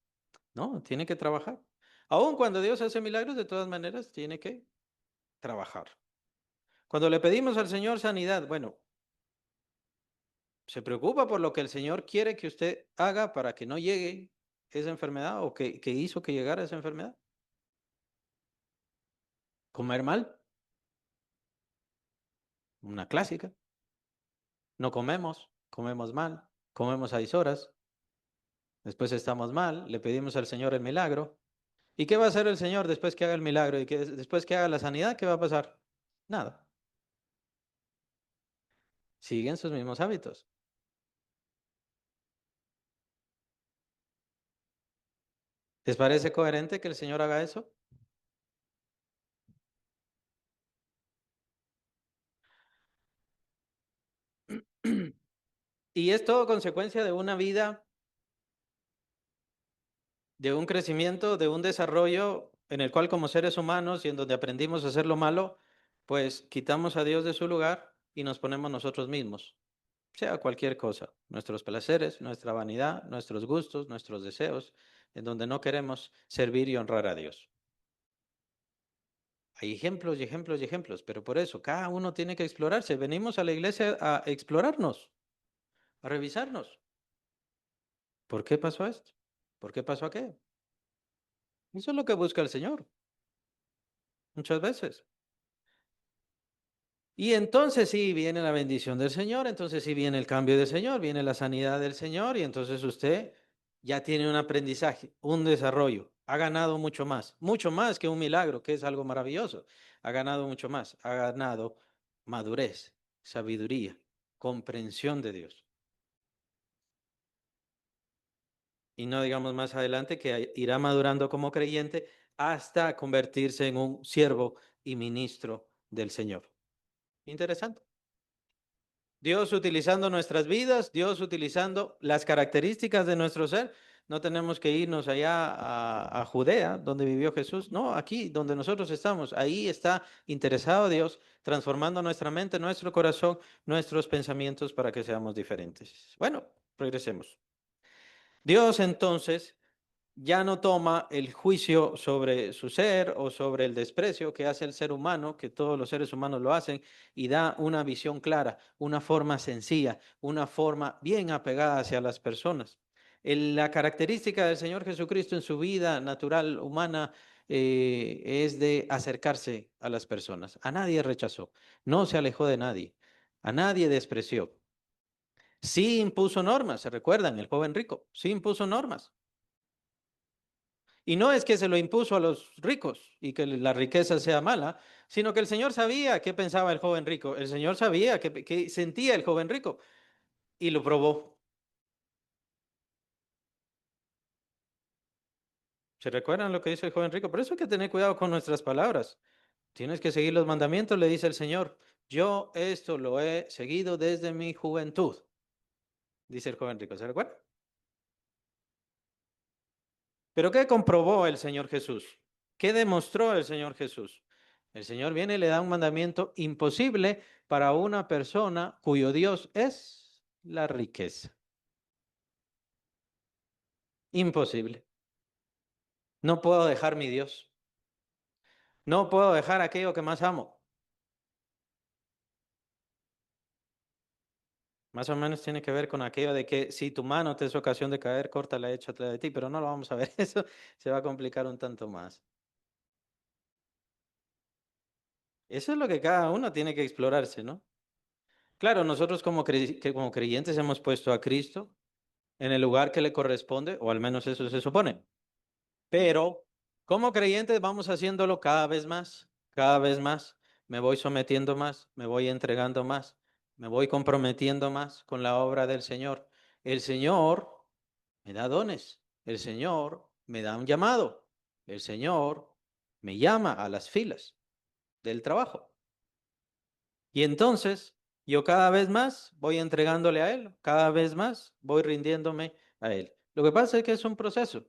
No, tiene que trabajar. Aun cuando Dios hace milagros, de todas maneras, tiene que trabajar. Cuando le pedimos al Señor sanidad, bueno, se preocupa por lo que el Señor quiere que usted haga para que no llegue esa enfermedad o que hizo que llegara esa enfermedad. Comer mal, una clásica. No comemos, comemos mal, comemos a deshoras, después estamos mal, le pedimos al Señor el milagro. ¿Y qué va a hacer el Señor después que haga el milagro y que después que haga la sanidad? ¿Qué va a pasar? Nada. Siguen sus mismos hábitos. ¿Les parece coherente que el Señor haga eso? Y es todo consecuencia de una vida, de un crecimiento, de un desarrollo en el cual como seres humanos y en donde aprendimos a hacer lo malo, pues quitamos a Dios de su lugar y nos ponemos nosotros mismos, sea cualquier cosa, nuestros placeres, nuestra vanidad, nuestros gustos, nuestros deseos, en donde no queremos servir y honrar a Dios. Hay ejemplos y ejemplos y ejemplos, pero por eso cada uno tiene que explorarse. Venimos a la iglesia a explorarnos, a revisarnos. ¿Por qué pasó esto? ¿Por qué pasó aquello? Eso es lo que busca el Señor, muchas veces. Y entonces sí viene la bendición del Señor, entonces sí viene el cambio del Señor, viene la sanidad del Señor y entonces usted ya tiene un aprendizaje, un desarrollo, ha ganado mucho más que un milagro, que es algo maravilloso. Ha ganado mucho más, ha ganado madurez, sabiduría, comprensión de Dios. Y no digamos más adelante que irá madurando como creyente hasta convertirse en un siervo y ministro del Señor. Interesante. Dios utilizando nuestras vidas, Dios utilizando las características de nuestro ser, No tenemos que irnos allá a Judea, donde vivió Jesús. No, aquí donde nosotros estamos. Ahí está interesado Dios, transformando nuestra mente, nuestro corazón, nuestros pensamientos para que seamos diferentes. Bueno, regresemos. Dios entonces ya no toma el juicio sobre su ser o sobre el desprecio que hace el ser humano, que todos los seres humanos lo hacen, y da una visión clara, una forma sencilla, una forma bien apegada hacia las personas. La característica del Señor Jesucristo en su vida natural humana es de acercarse a las personas. A nadie rechazó, no se alejó de nadie, a nadie despreció. Sí impuso normas, ¿se recuerdan? El joven rico, sí impuso normas. Y no es que se lo impuso a los ricos y que la riqueza sea mala, sino que el Señor sabía qué pensaba el joven rico, el Señor sabía qué sentía el joven rico y lo probó. ¿Se recuerdan lo que dice el joven rico? Por eso hay que tener cuidado con nuestras palabras. Tienes que seguir los mandamientos, le dice el Señor. Yo esto lo he seguido desde mi juventud, dice el joven rico. ¿Se recuerda? Pero ¿qué comprobó el Señor Jesús? ¿Qué demostró el Señor Jesús? El Señor viene y le da un mandamiento imposible para una persona cuyo Dios es la riqueza. Imposible. No puedo dejar mi Dios. No puedo dejar aquello que más amo. Más o menos tiene que ver con aquello de que si tu mano te es ocasión de caer, córtala, échatela de ti, pero no lo vamos a ver. Eso se va a complicar un tanto más. Eso es lo que cada uno tiene que explorarse, ¿no? Claro, nosotros como creyentes hemos puesto a Cristo en el lugar que le corresponde, o al menos eso se supone. Pero como creyentes vamos haciéndolo cada vez más. Me voy sometiendo más, me voy entregando más, me voy comprometiendo más con la obra del Señor. El Señor me da dones, el Señor me da un llamado, el Señor me llama a las filas del trabajo. Y entonces yo cada vez más voy entregándole a Él, cada vez más voy rindiéndome a Él. Lo que pasa es que es un proceso.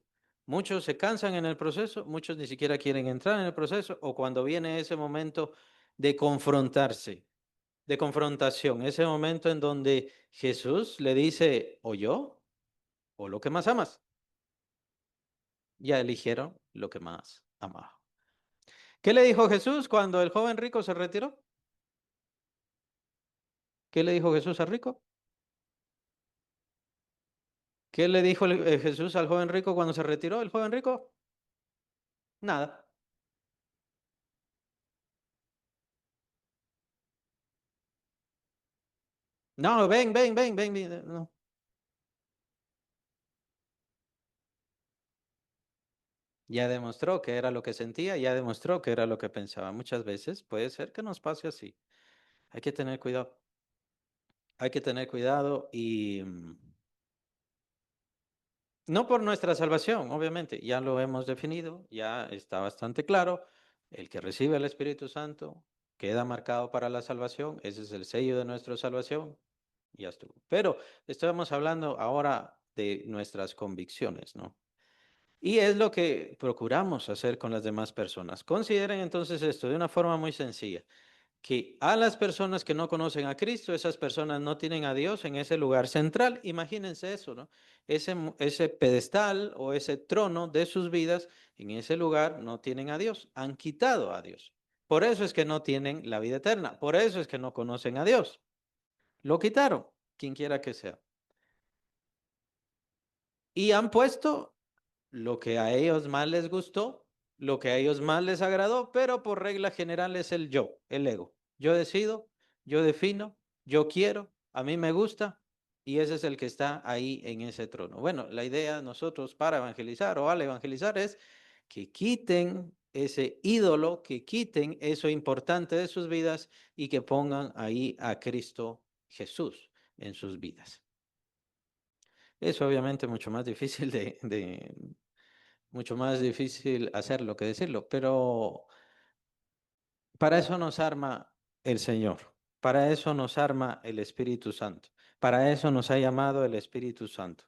Muchos se cansan en el proceso, muchos ni siquiera quieren entrar en el proceso o cuando viene ese momento de confrontarse, de confrontación, ese momento en donde Jesús le dice, o yo, o lo que más amas, ya eligieron lo que más amaba. ¿Qué le dijo Jesús cuando el joven rico se retiró? ¿Qué le dijo Jesús al rico? ¿Qué le dijo Jesús al joven rico cuando se retiró el joven rico? Nada. No, ven, ven, ven, ven. Ven, no. Ya demostró que era lo que sentía, ya demostró que era lo que pensaba. Muchas veces puede ser que nos pase así. Hay que tener cuidado. Hay que tener cuidado y no por nuestra salvación, obviamente, ya lo hemos definido, ya está bastante claro. El que recibe el Espíritu Santo queda marcado para la salvación, ese es el sello de nuestra salvación, ya estuvo. Pero estamos hablando ahora de nuestras convicciones, ¿no? Y es lo que procuramos hacer con las demás personas. Consideren entonces esto de una forma muy sencilla que a las personas que no conocen a Cristo, esas personas no tienen a Dios en ese lugar central. Imagínense eso, ¿no? Ese pedestal o ese trono de sus vidas, en ese lugar no tienen a Dios, han quitado a Dios. Por eso es que no tienen la vida eterna, por eso es que no conocen a Dios. Lo quitaron, quien quiera que sea. Y han puesto lo que a ellos más les gustó, lo que a ellos más les agradó, pero por regla general es el yo, el ego. Yo decido, yo defino, yo quiero, a mí me gusta y ese es el que está ahí en ese trono. Bueno, la idea nosotros para evangelizar o al evangelizar es que quiten ese ídolo, que quiten eso importante de sus vidas y que pongan ahí a Cristo Jesús en sus vidas. Es obviamente mucho más difícil mucho más difícil hacerlo que decirlo, pero para eso nos arma el Señor, para eso nos arma el Espíritu Santo, para eso nos ha llamado el Espíritu Santo.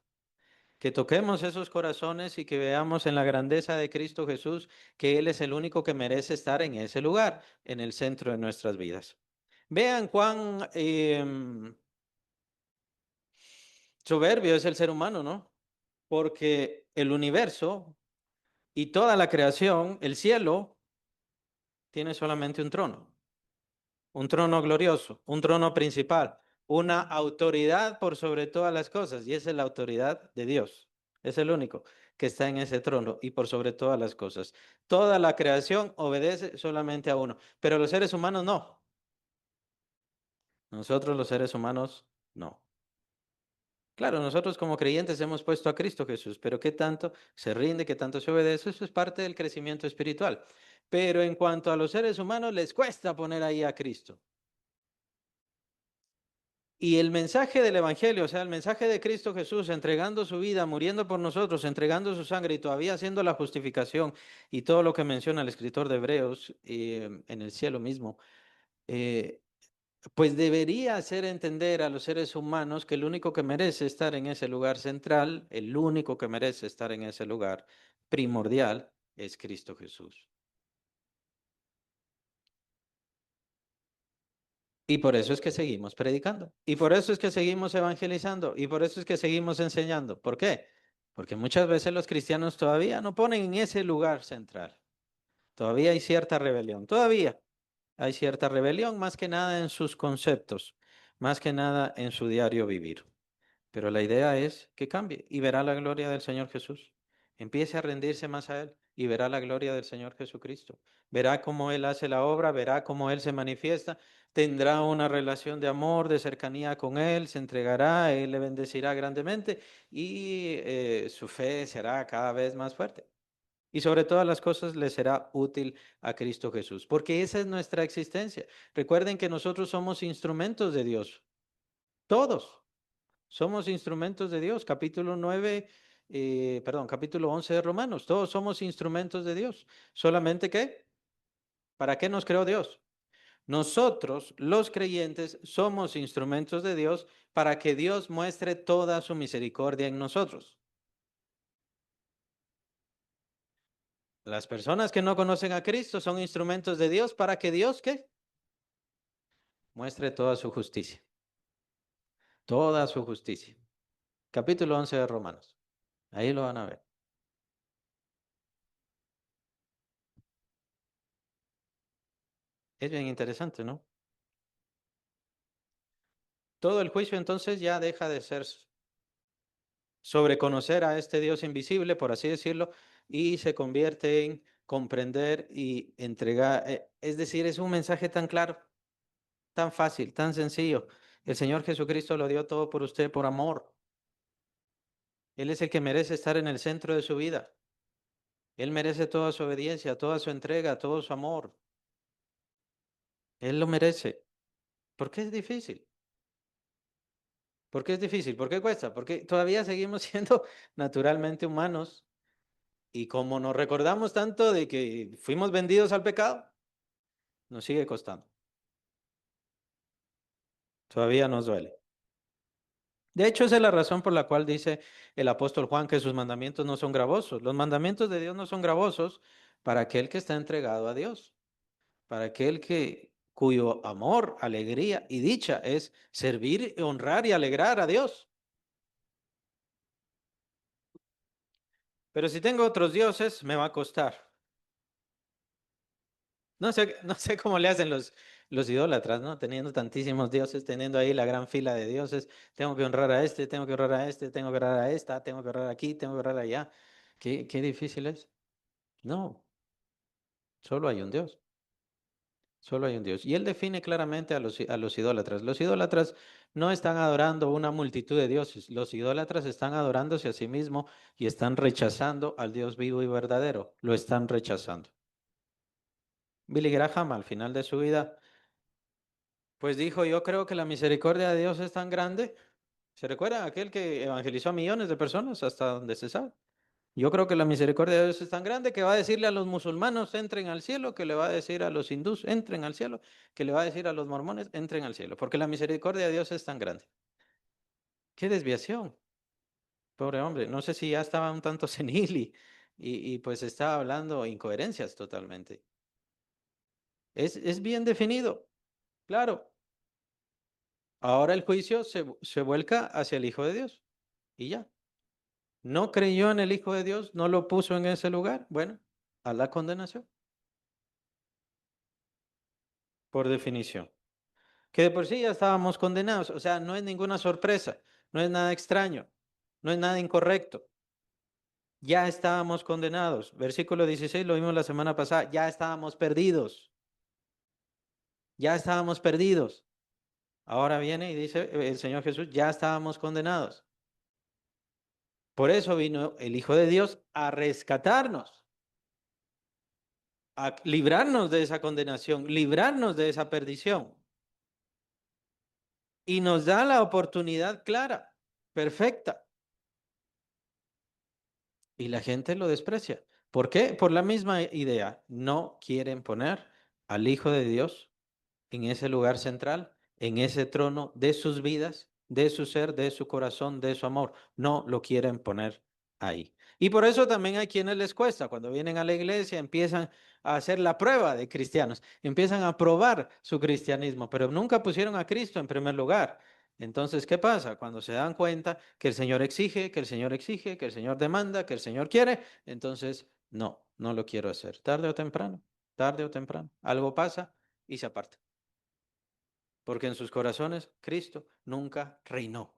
Que toquemos esos corazones y que veamos en la grandeza de Cristo Jesús que Él es el único que merece estar en ese lugar, en el centro de nuestras vidas. Vean cuán soberbio es el ser humano, ¿no? Porque el universo y toda la creación, el cielo, tiene solamente un trono glorioso, un trono principal, una autoridad por sobre todas las cosas, y esa es la autoridad de Dios. Es el único que está en ese trono y por sobre todas las cosas. Toda la creación obedece solamente a uno, pero los seres humanos no. Nosotros los seres humanos no. Claro, nosotros como creyentes hemos puesto a Cristo Jesús, pero ¿qué tanto se rinde, qué tanto se obedece? Eso es parte del crecimiento espiritual. Pero en cuanto a los seres humanos, les cuesta poner ahí a Cristo. Y el mensaje del Evangelio, o sea, el mensaje de Cristo Jesús entregando su vida, muriendo por nosotros, entregando su sangre y todavía haciendo la justificación y todo lo que menciona el escritor de Hebreos en el cielo mismo, eh, pues debería hacer entender a los seres humanos que el único que merece estar en ese lugar central, el único que merece estar en ese lugar primordial, es Cristo Jesús. Y por eso es que seguimos predicando. Y por eso es que seguimos evangelizando. Y por eso es que seguimos enseñando. ¿Por qué? Porque muchas veces los cristianos todavía no ponen en ese lugar central. Todavía hay cierta rebelión. Todavía hay cierta rebelión, más que nada en sus conceptos, más que nada en su diario vivir. Pero la idea es que cambie y verá la gloria del Señor Jesús. Empiece a rendirse más a Él y verá la gloria del Señor Jesucristo. Verá cómo Él hace la obra, verá cómo Él se manifiesta, tendrá una relación de amor, de cercanía con Él, se entregará, Él le bendecirá grandemente y su fe será cada vez más fuerte. Y sobre todas las cosas le será útil a Cristo Jesús, porque esa es nuestra existencia. Recuerden que nosotros somos instrumentos de Dios, todos. Somos instrumentos de Dios. Capítulo 9, capítulo 11 de Romanos. Todos somos instrumentos de Dios. Solamente que, ¿para qué nos creó Dios? Nosotros, los creyentes, somos instrumentos de Dios para que Dios muestre toda su misericordia en nosotros. Las personas que no conocen a Cristo son instrumentos de Dios para que Dios, ¿qué? Muestre toda su justicia. Toda su justicia. Capítulo 11 de Romanos. Ahí lo van a ver. Es bien interesante, ¿no? Todo el juicio entonces ya deja de ser sobre conocer a este Dios invisible, por así decirlo, y se convierte en comprender y entregar. Es decir, es un mensaje tan claro, tan fácil, tan sencillo. El Señor Jesucristo lo dio todo por usted, por amor. Él es el que merece estar en el centro de su vida. Él merece toda su obediencia, toda su entrega, todo su amor. Él lo merece. ¿Por qué es difícil? ¿Por qué es difícil? ¿Por qué cuesta? Porque todavía seguimos siendo naturalmente humanos. Y como nos recordamos tanto de que fuimos vendidos al pecado, nos sigue costando. Todavía nos duele. De hecho, esa es la razón por la cual dice el apóstol Juan que sus mandamientos no son gravosos. Los mandamientos de Dios no son gravosos para aquel que está entregado a Dios, para aquel que cuyo amor, alegría y dicha es servir, honrar y alegrar a Dios. Pero si tengo otros dioses, me va a costar. No sé, no sé cómo le hacen los idólatras, ¿no? Teniendo tantísimos dioses, teniendo ahí la gran fila de dioses. Tengo que honrar a este, tengo que honrar a este, tengo que honrar a esta, tengo que honrar aquí, tengo que honrar allá. Qué difícil es. No, solo hay un Dios. Solo hay un Dios. Y él define claramente a los idólatras. Los idólatras no están adorando una multitud de dioses. Los idólatras están adorándose a sí mismos y están rechazando al Dios vivo y verdadero. Lo están rechazando. Billy Graham, al final de su vida, pues dijo, yo creo que la misericordia de Dios es tan grande. ¿Se recuerda aquel que evangelizó a millones de personas hasta donde se sabe? Yo creo que la misericordia de Dios es tan grande que va a decirle a los musulmanes, entren al cielo, que le va a decir a los hindús, entren al cielo, que le va a decir a los mormones, entren al cielo, porque la misericordia de Dios es tan grande. ¡Qué desviación! Pobre hombre, no sé si ya estaba un tanto senil y pues estaba hablando incoherencias totalmente. Es bien definido, claro. Ahora el juicio se vuelca hacia el Hijo de Dios y ya. No creyó en el Hijo de Dios, no lo puso en ese lugar. Bueno, a la condenación, por definición. Que de por sí ya estábamos condenados, o sea, no es ninguna sorpresa, no es nada extraño, no es nada incorrecto. Ya estábamos condenados. Versículo 16, lo vimos la semana pasada, ya estábamos perdidos, ya estábamos perdidos. Ahora viene y dice el Señor Jesús, ya estábamos condenados. Por eso vino el Hijo de Dios a rescatarnos, a librarnos de esa condenación, librarnos de esa perdición. Y nos da la oportunidad clara, perfecta. Y la gente lo desprecia. ¿Por qué? Por la misma idea. No quieren poner al Hijo de Dios en ese lugar central, en ese trono de sus vidas, de su ser, de su corazón, de su amor. No lo quieren poner ahí. Y por eso también hay quienes les cuesta, cuando vienen a la iglesia, empiezan a hacer la prueba de cristianos, empiezan a probar su cristianismo, pero nunca pusieron a Cristo en primer lugar. Entonces, ¿qué pasa? Cuando se dan cuenta que el Señor exige, que el Señor exige, que el Señor demanda, que el Señor quiere, entonces, no, no lo quiero hacer. Tarde o temprano, algo pasa y se aparta porque en sus corazones Cristo nunca reinó.